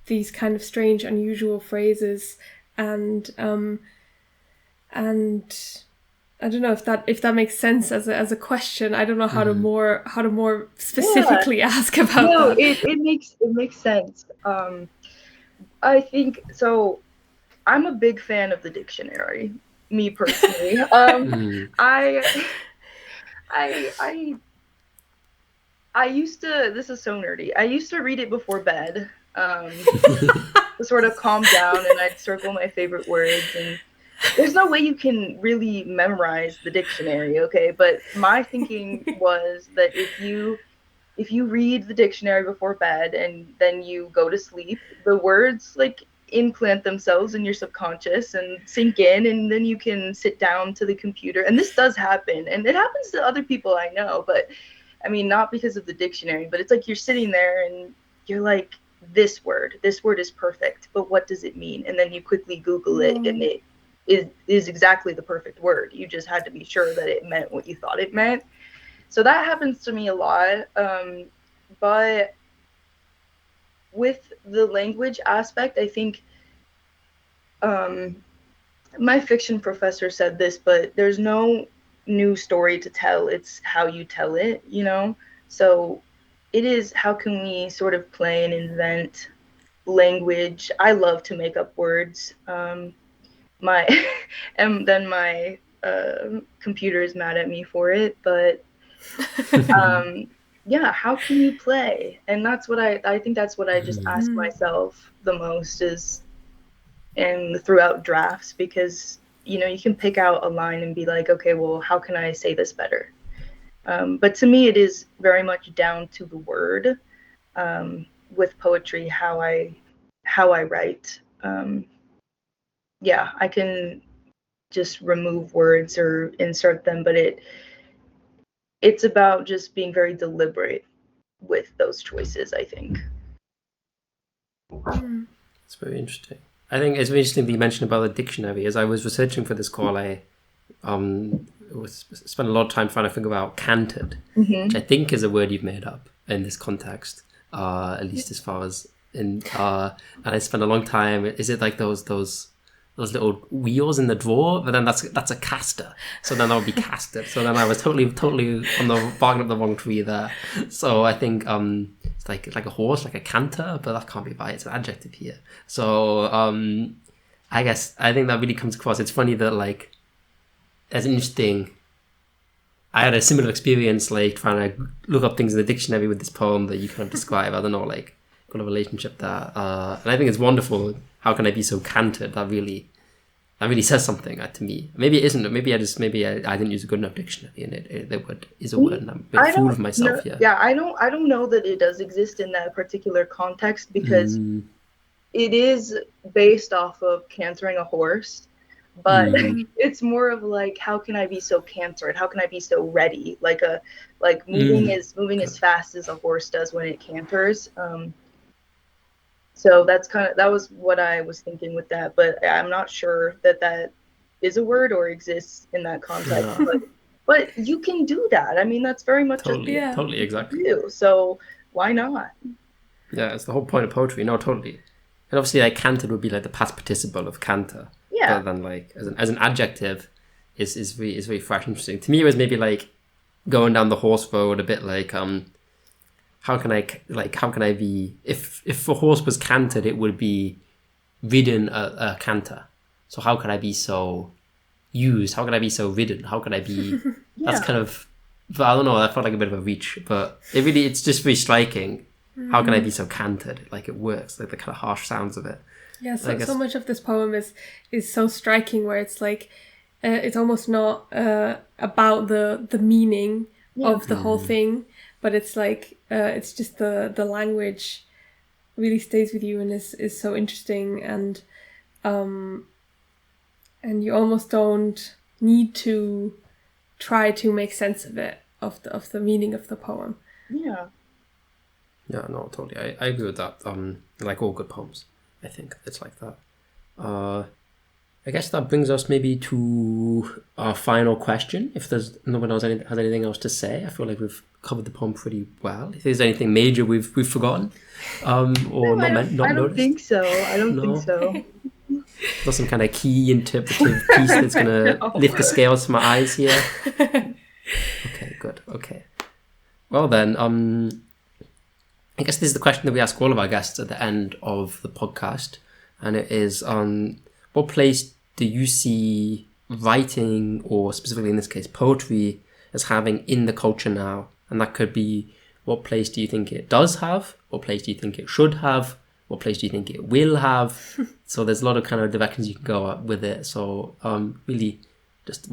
Speaker 1: these kind of strange, unusual phrases? And I don't know if that makes sense as a question. I don't know how to more specifically ask about that.
Speaker 3: No, it makes sense. I think so. I'm a big fan of the dictionary, me personally. I used to. This is so nerdy. I used to read it before bed, to sort of calm down, and I'd circle my favorite words. And there's no way you can really memorize the dictionary, okay? But my thinking was that if you read the dictionary before bed and then you go to sleep, the words like implant themselves in your subconscious and sink in, and then you can sit down to the computer. And this does happen, and it happens to other people I know, but I mean, not because of the dictionary, but it's like you're sitting there and you're like, this word is perfect, but what does it mean? And then you quickly Google it, and it is exactly the perfect word. You just had to be sure that it meant what you thought it meant. So that happens to me a lot. But with the language aspect, I think my fiction professor said this, but there's no new story to tell. It's how you tell it, So it is, how can we sort of play and invent language? I love to make up words. My and then my computer is mad at me for it, but yeah, how can you play? And that's what I think that's what I just ask myself the most, is and throughout drafts, because you can pick out a line and be like, okay, well, how can I say this better? But to me, it is very much down to the word. With poetry, how I write. Yeah, I can just remove words or insert them, but it's about just being very deliberate with those choices, I think.
Speaker 2: It's very interesting. I think it's very interesting that you mentioned about the dictionary. As I was researching for this call, I spent a lot of time trying to think about canted, which I think is a word you've made up in this context, at least as far as and I spent a long time. Is it like those little wheels in the drawer? But then that's a caster. So then that would be casted. So then I was totally on the bargain of the wrong tree there. So I think it's like a horse, like a canter, but that can't be right. It's an adjective here. So I guess I think that really comes across. It's funny that like there's an interesting. I had a similar experience, like trying to look up things in the dictionary with this poem that you kind of describe. I don't know, like got a relationship there, and I think it's wonderful. How can I be so canted? That really says something to me. Maybe it isn't. Maybe I didn't use a good enough dictionary, and the word is a word, and I'm a bit fool of myself here.
Speaker 3: Yeah, I don't know that it does exist in that particular context because it is based off of cantering a horse. But it's more of like, how can I be so cantered? How can I be so ready? Like moving as fast as a horse does when it canters. So that was what I was thinking with that. But I'm not sure that is a word or exists in that context. Yeah. But you can do that. I mean, that's very much
Speaker 2: totally exactly.
Speaker 3: You. So why not?
Speaker 2: Yeah, it's the whole point of poetry. No, totally. And obviously, like cantered would be like the past participle of canter.
Speaker 3: Yeah.
Speaker 2: But then, like as an adjective, is very fresh, and interesting. To me, it was maybe like going down the horse road a bit. Like how can I be if a horse was cantered, it would be ridden a canter. So how could I be so used? How could I be so ridden? How could I be? Yeah. That's kind of. But I don't know. That felt like a bit of a reach, but it's just very striking. How can I be so cantered? Like it works. Like the kind of harsh sounds of it.
Speaker 1: Yeah, so much of this poem is so striking, where it's like it's almost not about the meaning of the whole thing, but it's like it's just the language really stays with you and is so interesting, and you almost don't need to try to make sense of it, of the meaning of the poem.
Speaker 3: Yeah.
Speaker 2: Yeah, no, totally. I agree with that. Like all good poems, I think it's like that. I guess that brings us maybe to our final question. If there's no one else has anything else to say, I feel like we've covered the poem pretty well. If there's anything major we've forgotten, or
Speaker 3: no,
Speaker 2: not
Speaker 3: noticed. I don't think so. I don't think so.
Speaker 2: There's some kind of key interpretive piece that's gonna lift the scales from my eyes here. Okay, good. Okay. Well then, I guess this is the question that we ask all of our guests at the end of the podcast, and it is, what place do you see writing, or specifically in this case poetry, as having in the culture now? And that could be, what place do you think it does have? What place do you think it should have? What place do you think it will have? So there's a lot of kind of directions you can go with it. So really, just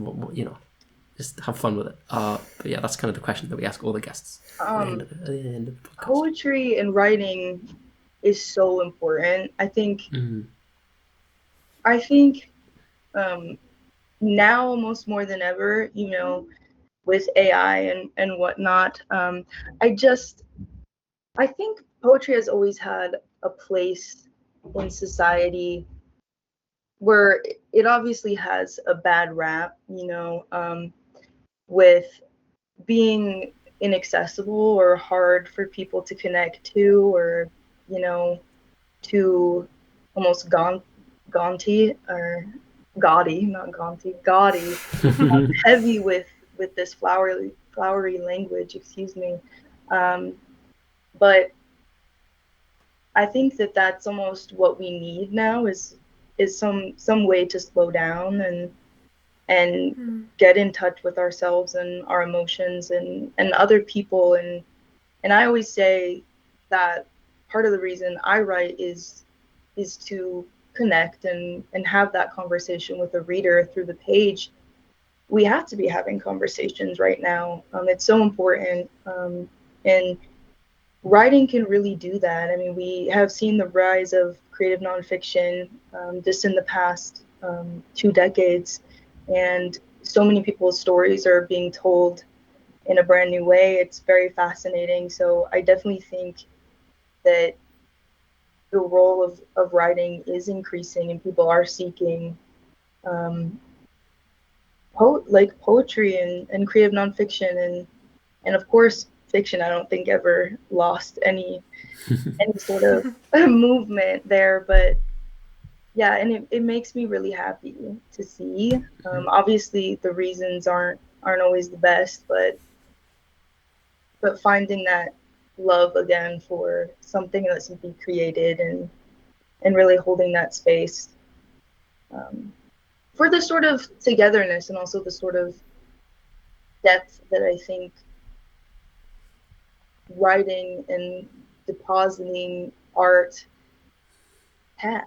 Speaker 2: just have fun with it. But yeah, that's kind of the question that we ask all the guests at the end of the podcast.
Speaker 3: Poetry and writing is so important. I think. I think now almost more than ever, with AI and whatnot, I think poetry has always had a place in society where it obviously has a bad rap, with being inaccessible or hard for people to connect to, or, to almost gaudy, heavy with this flowery language, excuse me. But I think that's almost what we need now is some way to slow down and get in touch with ourselves and our emotions and other people, and I always say that part of the reason I write is to connect and have that conversation with a reader through the page. We have to be having conversations right now. It's so important, and writing can really do that. I mean, we have seen the rise of creative nonfiction just in the past 2 decades, and so many people's stories are being told in a brand new way. It's very fascinating. So I definitely think that the role of writing is increasing, and people are seeking poetry and creative nonfiction, and of course fiction. I don't think ever lost any sort of movement there, but yeah, and it makes me really happy to see. Obviously the reasons aren't always the best, but finding that love again for something that's to be created and really holding that space. for the sort of togetherness and also the sort of depth that I think writing and depositing art has.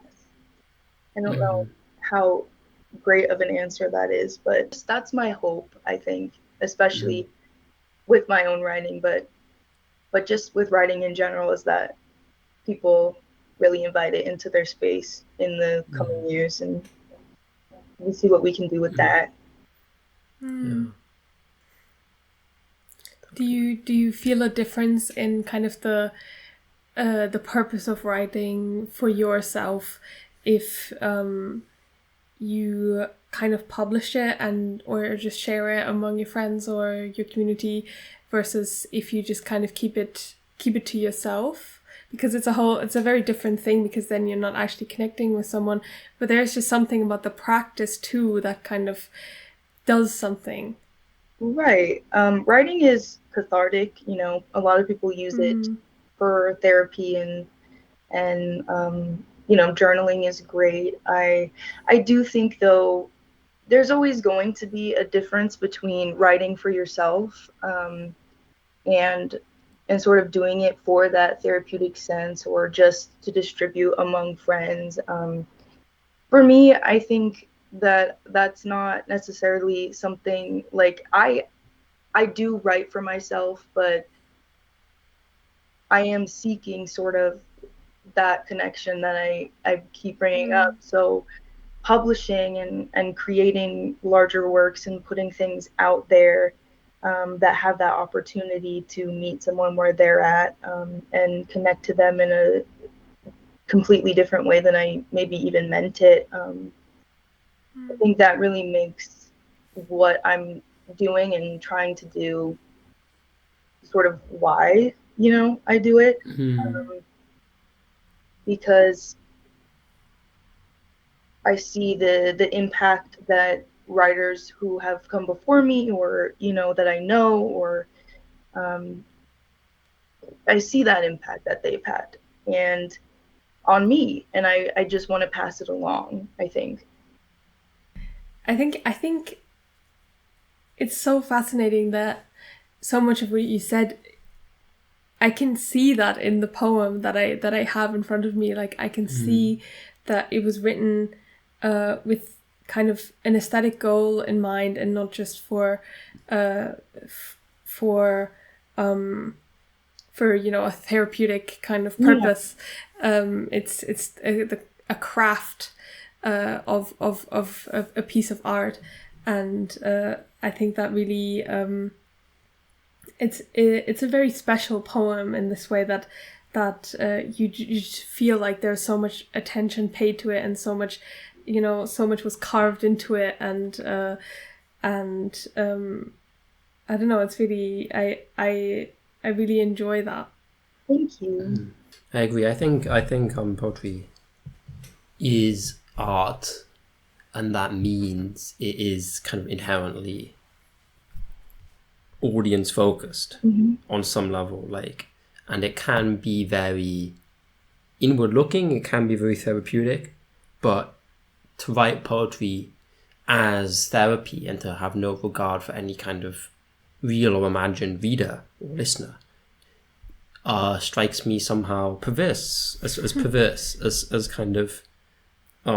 Speaker 3: I don't know how great of an answer that is, but that's my hope, I think, especially with my own writing, but just with writing in general, is that people really invite it into their space in the coming years, and we see what we can do with that.
Speaker 1: Yeah. Do you feel a difference in kind of the purpose of writing for yourself if you kind of publish it or just share it among your friends or your community versus if you just kind of keep it to yourself? Because it's a very different thing, because then you're not actually connecting with someone, but there's just something about the practice too that kind of does something.
Speaker 3: Right. Writing is cathartic, a lot of people use it for therapy, and journaling is great. I do think, though, there's always going to be a difference between writing for yourself and sort of doing it for that therapeutic sense or just to distribute among friends. For me, I think that that's not necessarily something like I do write for myself, but I am seeking sort of that connection that I keep bringing up. So publishing and creating larger works and putting things out there that have that opportunity to meet someone where they're at and connect to them in a completely different way than I maybe even meant it. I think that really makes what I'm doing and trying to do sort of why, I do it. Because I see the impact that writers who have come before me or, that I know, or I see that impact that they've had and on me, and I just want to pass it along, I think.
Speaker 1: I think it's so fascinating that so much of what you said, I can see that in the poem that I have in front of me. Like I can see that it was written with kind of an aesthetic goal in mind, and not just for a therapeutic kind of purpose. It's a craft of a piece of art, and I think that really it's a very special poem in this way that you just feel like there's so much attention paid to it, and so much was carved into it, and I don't know, it's really I really enjoy that.
Speaker 3: Thank you.
Speaker 2: I agree. I think poetry is art, and that means it is kind of inherently audience focused on some level, and it can be very inward looking, it can be very therapeutic, but to write poetry as therapy and to have no regard for any kind of real or imagined reader or listener strikes me somehow perverse, as kind of I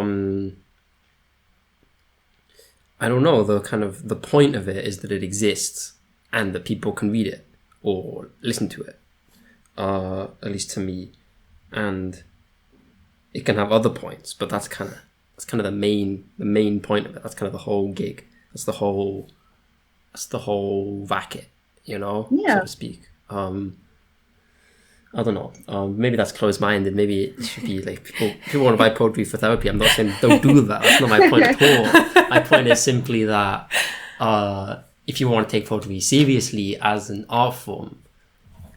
Speaker 2: don't know, the point of it is that it exists and that people can read it or listen to it, at least to me, and it can have other points, but that's kind of the main point of it. That's kind of the whole gig. That's the whole racket, so to speak. I don't know. Maybe that's closed-minded. Maybe it should be like people want to write poetry for therapy. I'm not saying don't do that. That's not my point at all. My point is simply that if you want to take poetry seriously as an art form,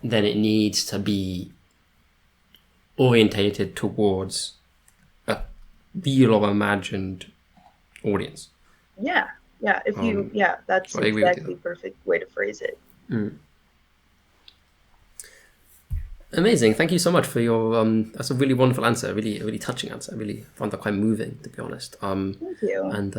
Speaker 2: then it needs to be orientated towards a real or imagined audience.
Speaker 3: Yeah. If you, that's exactly the perfect way to phrase it.
Speaker 2: Amazing. Thank you so much for your that's a really wonderful answer, a really touching answer. I really found that quite moving, to be honest.
Speaker 3: Thank you.
Speaker 2: And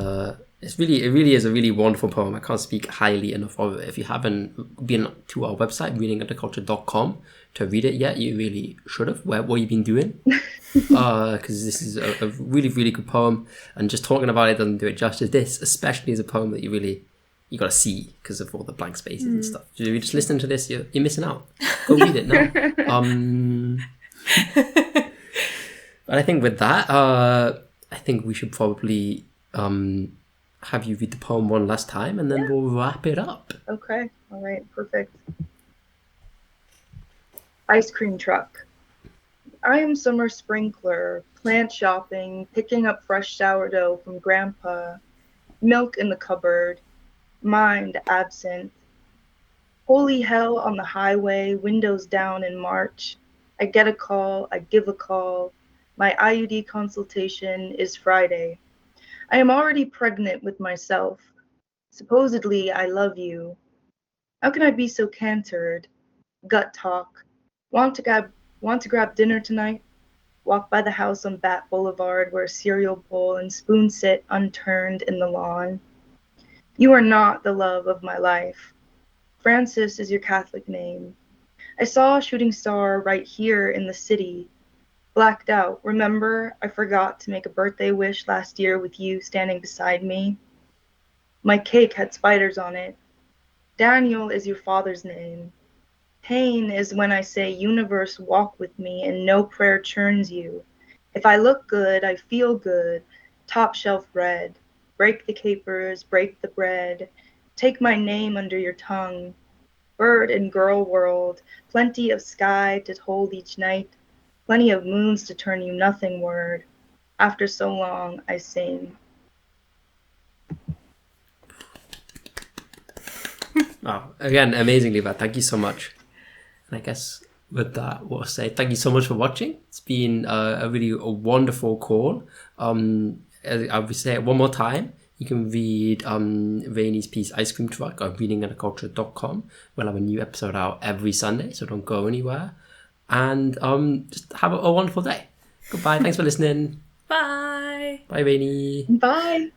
Speaker 2: it really is a really wonderful poem. I can't speak highly enough of it. If you haven't been to our website, readingagriculture.com, to read it yet, you really should have. What have you been doing? Because this is a really good poem, and just talking about it doesn't do it justice. This especially is a poem that you got to see because of all the blank spaces and stuff. If you're just listening to this, you're missing out. Go read it now. But I think with that, I think we should probably have you read the poem one last time, and then we'll wrap it up.
Speaker 3: Okay. All right. Perfect. Ice cream truck. I am summer sprinkler, plant shopping, picking up fresh sourdough from grandpa, milk in the cupboard, mind absent. Holy hell on the highway, windows down in March. I get a call, I give a call. My IUD consultation is Friday. I am already pregnant with myself. Supposedly, I love you. How can I be so cantered? Gut talk. Want to grab dinner tonight? Walk by the house on Bat Boulevard where a cereal bowl and spoon sit unturned in the lawn. You are not the love of my life. Francis is your Catholic name. I saw a shooting star right here in the city. Blacked out. Remember, I forgot to make a birthday wish last year with you standing beside me. My cake had spiders on it. Daniel is your father's name. Pain is when I say, universe, walk with me, and no prayer churns you. If I look good, I feel good. Top shelf bread. Break the capers, break the bread. Take my name under your tongue. Bird and girl world, plenty of sky to hold each night, plenty of moons to turn you nothing word. After so long, I sing.
Speaker 2: Wow, again, amazingly bad. Thank you so much. And I guess with that, we'll say thank you so much for watching. It's been a wonderful call. I will say it one more time. You can read Rayni's piece Ice Cream Truck on readingagriculture.com. We'll have a new episode out every Sunday, so don't go anywhere. And just have a wonderful day. Goodbye. Thanks for listening.
Speaker 1: Bye.
Speaker 2: Bye, Rayni.
Speaker 3: Bye.